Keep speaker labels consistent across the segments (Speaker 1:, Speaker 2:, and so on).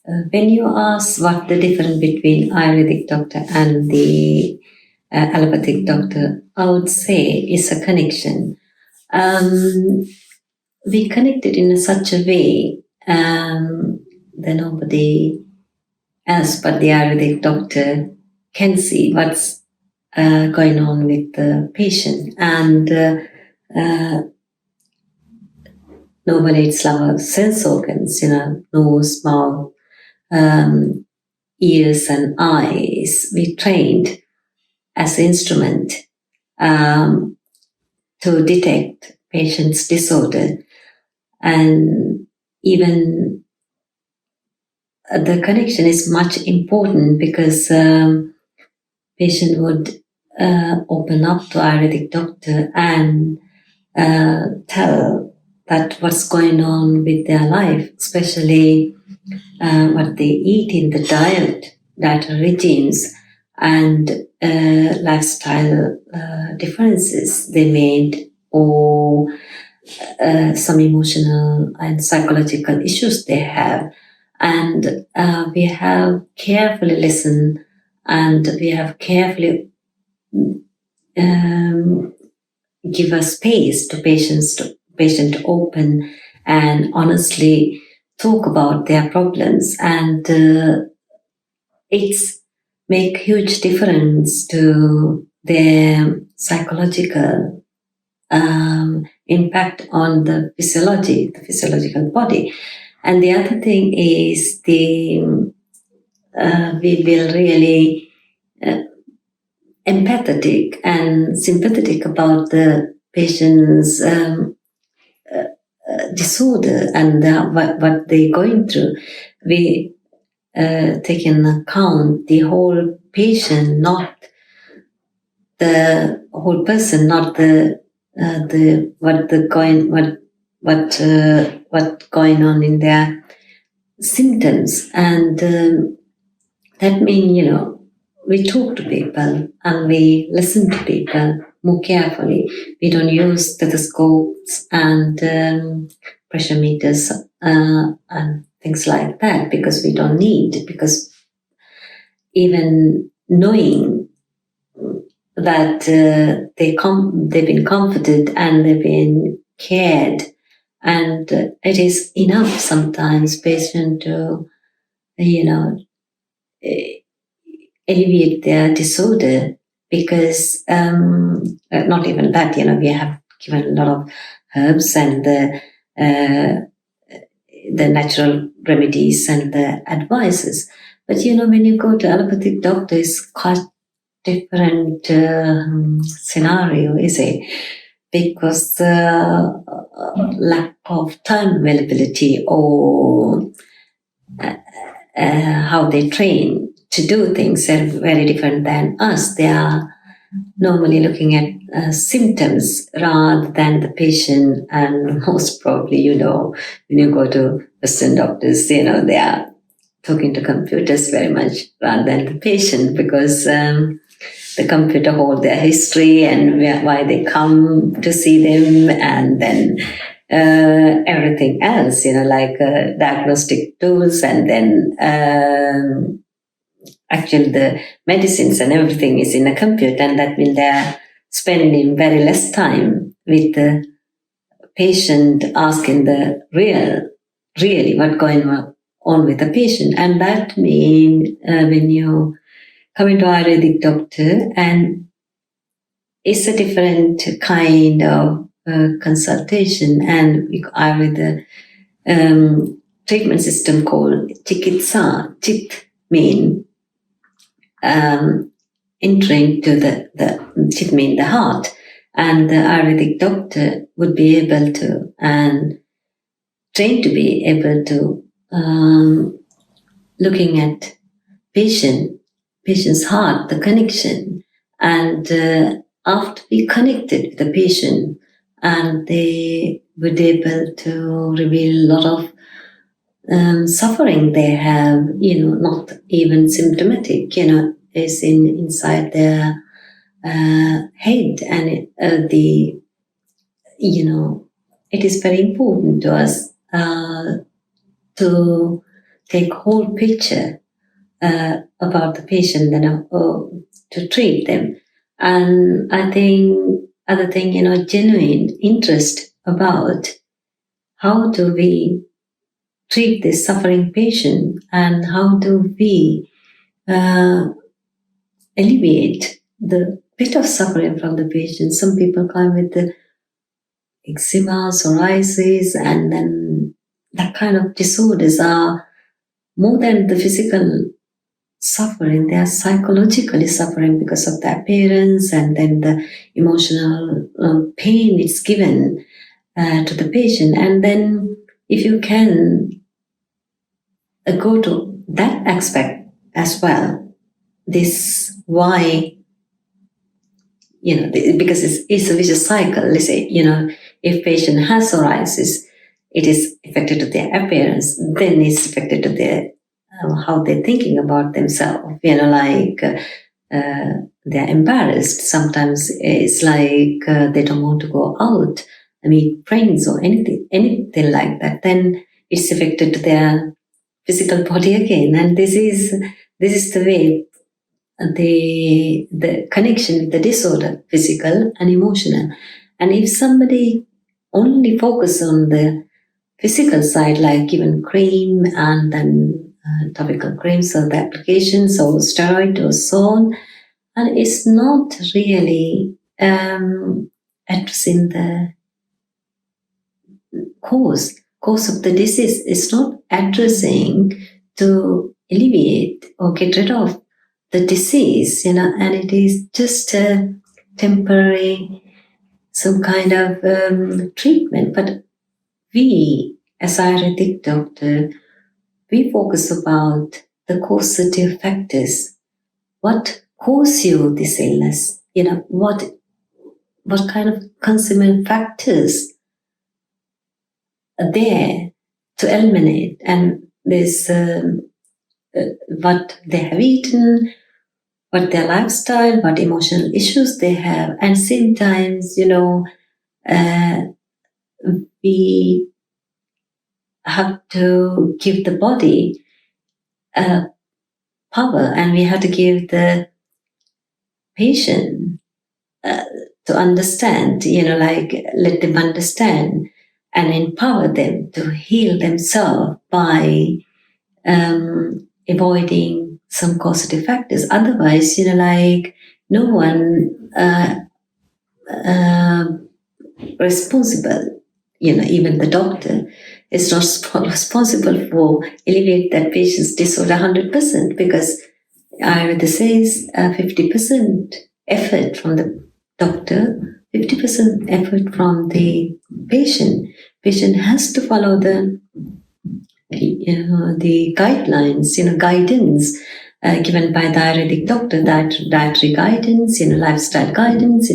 Speaker 1: When you ask what the difference between Ayurvedic doctor and the allopathic doctor, I would say is a connection. We connected in such a way that nobody else but the Ayurvedic doctor can see what's going on with the patient. And normally it's our sense organs, nose, mouth, ears and eyes. We trained as instrument to detect patient's disorder. And even the connection is much important because patient would open up to Ayurvedic doctor and tell that what's going on with their life, especially what they eat in the dietary regimes and lifestyle differences they made, or some emotional and psychological issues they have. And we have carefully listened, and we have carefully give a space to patient to open and honestly talk about their problems, and it's make huge difference to their psychological impact on the physiological body. And the other thing is we will really empathetic and sympathetic about the patient's disorder and what they're going through. We take in account the whole patient, not the whole person, not what going on in their symptoms. And that means, we talk to people and we listen to people more carefully. We don't use stethoscopes and pressure meters and things like that because we don't need. Because even knowing that they've been comforted and they've been cared, and it is enough sometimes patient to alleviate their disorder, because not even that, we have given a lot of herbs and the natural remedies and the advices. But when you go to allopathic doctor, it's quite different scenario, is it? Because lack of time availability, or how they train to do things are very different than us. They are normally looking at symptoms rather than the patient. And most probably, when you go to Western doctors, they are talking to computers very much rather than the patient, because the computer holds their history and why they come to see them, and then everything else, like diagnostic tools, and then actually the medicines and everything is in a computer, and that means they're spending very less time with the patient, asking the really what's going on with the patient. And that means when you come into Ayurvedic doctor, and it's a different kind of consultation, and Ayurveda treatment system called chikitsa. Chit mean entering to the chit mean the heart, and the Ayurvedic doctor would be able to, and trained to be able to, looking at patient's heart, the connection, and after we connected with the patient, and they were able to reveal a lot of suffering they have, not even symptomatic, is inside their head, and it is very important to us to take whole picture about the patient, to treat them. And I think other thing, genuine interest about how do we treat this suffering patient and how do we alleviate the bit of suffering from the patient. Some people come with the eczema, psoriasis, and then that kind of disorders are more than the physical suffering. They are psychologically suffering because of the appearance and then the emotional pain it's given to the patient. And then if you can go to that aspect as well, this why, because it's a vicious cycle. Let's say, if patient has psoriasis, it is affected to their appearance, then it's affected to their how they're thinking about themselves. They're embarrassed. Sometimes it's like they don't want to go out, meet friends or anything like that. Then it's affected to their physical body again, and this is the way the connection with the disorder, physical and emotional. And if somebody only focus on the physical side, like giving cream and then topical creams or the applications or steroid or so on, and it's not really addressing the cause of the disease. It's not addressing to alleviate or get rid of the disease, and it is just a temporary, some kind of treatment. But we, as Ayurvedic doctor, we focus about the causative factors. What cause you this illness? What kind of consumer factors are there to eliminate? And there's what they have eaten, what their lifestyle, what emotional issues they have, and sometimes, we have to give the body power, and we have to give the patient to understand, let them understand and empower them to heal themselves by avoiding some causative factors. Otherwise, no one responsible, even the doctor is not responsible for alleviate that patient's disorder 100%, because Ayurveda says 50% effort from the doctor, 50% effort from the patient. Patient has to follow the guidelines, guidance given by the Ayurvedic doctor, dietary guidance, lifestyle guidance,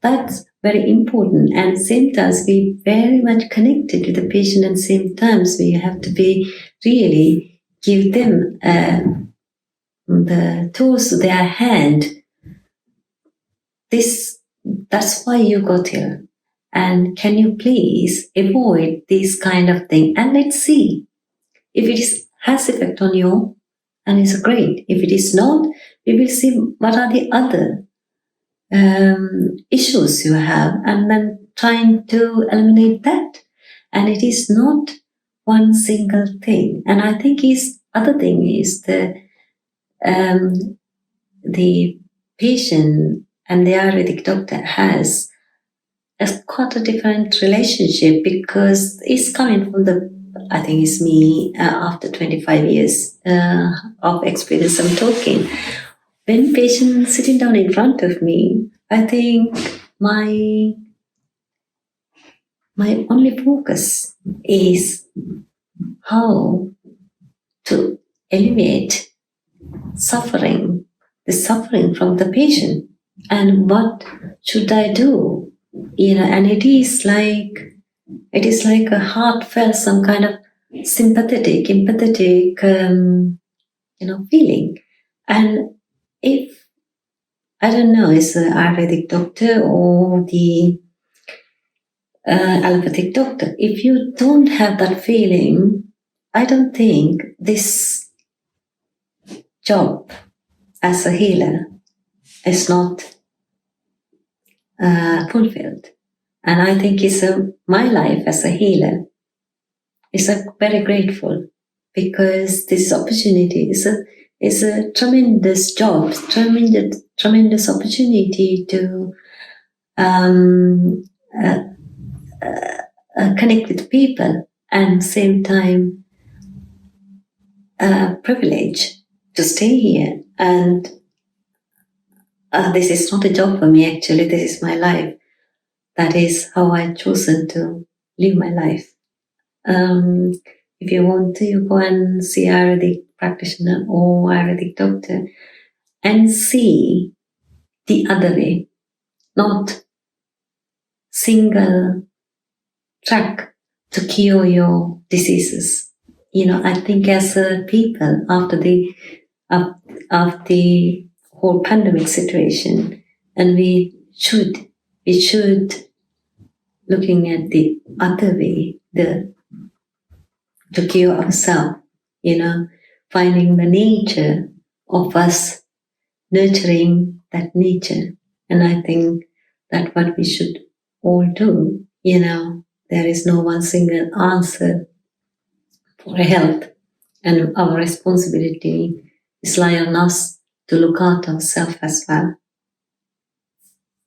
Speaker 1: that's very important. And same times we very much connected with the patient, and same times we have to be really give them the tools to their hand. That's why you got ill. And can you please avoid this kind of thing? And let's see if it has effect on you, and it's great. If it is not, we will see what are the other issues you have, and then trying to eliminate that. And it is not one single thing. And I think other thing is the patient and the Ayurvedic doctor has quite a different relationship, because it's coming from I think it's me after 25 years of experience I'm talking. When patient sitting down in front of me, I think my only focus is how to alleviate the suffering from the patient, and what should I do? And it is like a heartfelt, some kind of sympathetic, empathetic, feeling. And if, I don't know, it's an Ayurvedic doctor or the allopathic doctor, if you don't have that feeling, I don't think this job as a healer is not fulfilled. And I think my life as a healer is very grateful, because this opportunity is a tremendous job, tremendous opportunity to um, uh, connect with people, and same time privilege to stay here. And this is not a job for me, actually. This is my life. That is how I've chosen to live my life. If you want to, you go and see Ayurvedic practitioner or Ayurvedic doctor and see the other way, not single track to cure your diseases. I think as a people, after the whole pandemic situation, and we should looking at the other way, to cure ourselves, finding the nature of us, nurturing that nature. And I think that what we should all do. There is no one single answer for health, and our responsibility is lie on us to look after ourselves as well.